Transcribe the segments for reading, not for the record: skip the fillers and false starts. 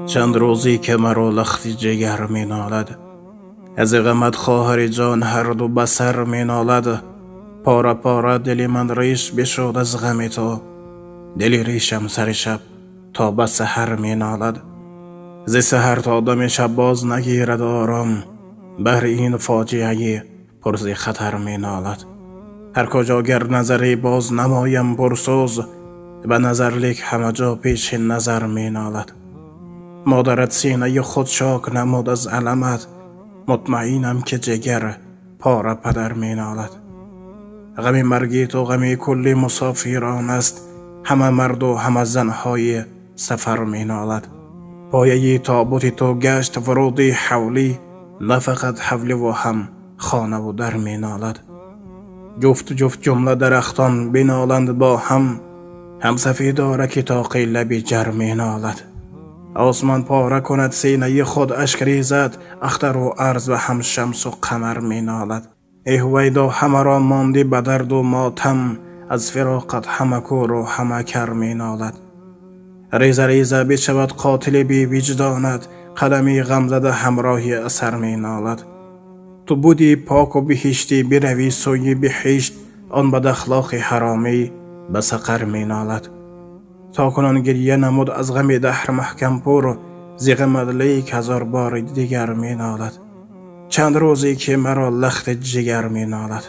چند روزی که مرا لخت جگر می نالد، از غمت خواهر جان هر دو بسر می نالد. پاره پاره دل من ریش بشد از غم تو، دل ریشم سر شب تا به سحر می نالد. ز سحر تا دم شب باز نگیرد آرام، بهر این فاجعه پر خطر می نالد. هر کجا گر نظری باز نمایم پرسوز، به نظر لیک همه جا پیش نظر می نالد. مادرت سینه خود چاک نمود از علمت، مطمئنم که جگر پاره پدر می نالد. غم مرگی تو غم کل مسافران است، همه مرد و همه زنهای سفر می نالد. پایه تابوت تو گشت ورودی حولی، نه فقط حولی و هم خانه و در می نالد. جفت جفت جمله درختان بینالند با هم سفیدارک تاقی لبی جر می نالد. آسمان پاره کند سینه خود اشک ریزد، اختر و ارض و هم شمس و قمر می نالد. ای هویدا همه را ماندی به درد و ماتم، از فراقت همه کور و همه کر می نالد. ریزه ریزه بشود قاتل بی وجدانت، قدمی غم زده همراهی اثر می نالد. تو بودی پاک و بهشتی بروی سوی بهشت، آن بد اخلاق حرامی به سقر می نالد. تا کنون گریه نمود از غم دهر محکم پر، ز غمت لیک هزار بار دیگر می نالد. چند روزی که مرا لخت جگر می نالد،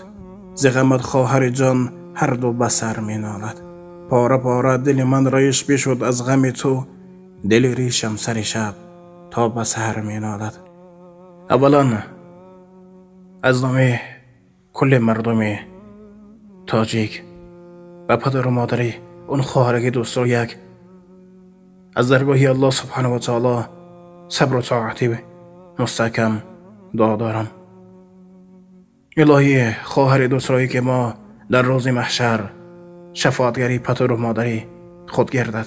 ز غمت خواهر جان هر دو بسر می نالد. پاره پاره دل من ریش بشد از غم تو، دل ریشم سر شب تا به سحر می نالد. اولا از نام کل مردم تاجیک و پدر و مادری اون خواهرک دوست رو یک از درگاه الله سبحانه و تعالی صبر و طاعتی مستحکم دعا دارم. الهی خواهر دوستایی که ما در روز محشر شفاعتگری پدر و مادری خود گردد،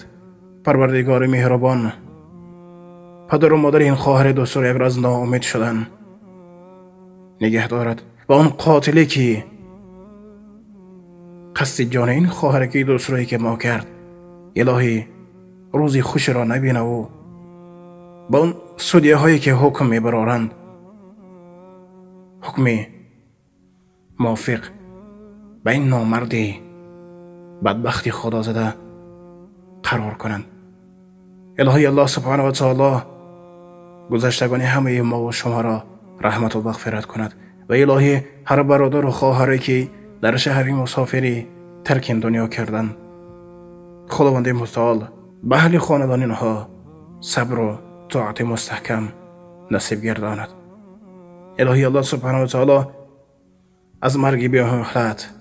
پروردگار مهربان پدر و مادر این خواهر دوست رو یک راز ناامید شدن نگه دارد و اون قاتلی که قصد جان این خواهرکی دوستایی که ما کرد، الهی روزی خوش را نبینه و با اون سودیه هایی که حکم میبرارند حکمی موافق به این نامردی بدبختی خدا زده قرار کنند. الهی الله سبحانه و تعالی گذشتگان همه ما و شما را رحمت و مغفرت کند و الهی هر برادر و خواهری که در شهری مسافری ترک دنیا کردند، خداوند متعال به اهل خاندان اینها صبر و طاعت مستحکم نصیب گرداند. الهی الله سبحانه و تعالی از مرگ بی مهلت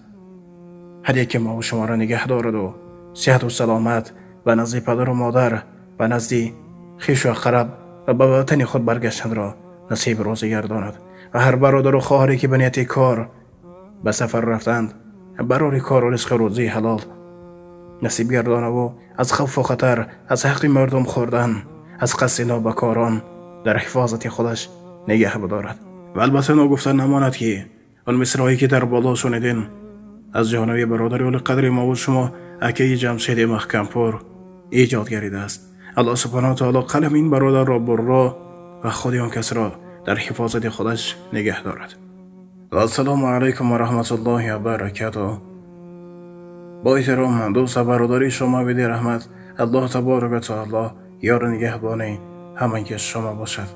هر یک ما و شما را نگه دارد و صحت و سلامت و نزد پدر و مادر و نزد خویش و اقرب و به وطن خود برگشتن را نصیب روز گرداند و هر برادر و خواهری که به نیت کار به سفر رفتند برای کار و رزق روزی حلال نصیب گرداند و از خوف و خطر، از حق مردم خوردن، از قصد نابکاران در حفاظت خودش نگه بدارد. و البته نگفتن نماند که آن مصرعی که در بالا شنیدین از جانب برادر اول قدر ما و شما اکی جمشید محکمپور ایجاد گردیده است. الله سبحانه و تعالی قلم این برادر را برا و خود آن کس را در حفاظت خودش نگه دارد. السلام علیکم و رحمت الله و برکاته. با احترام دوست برادری شما بدی رحمت الله تبارک و تعالی یار نگهبان همان که شما باشد.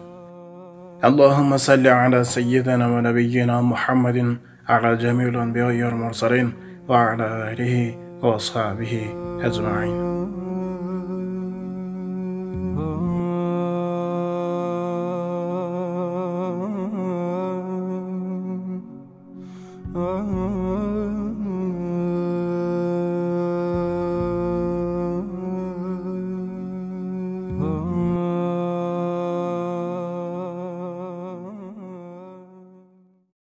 اللهم صل علی سیدنا و نبینا محمد على جميع الانبیاء والمرسلین و علی آله و اصحابه اجمعین.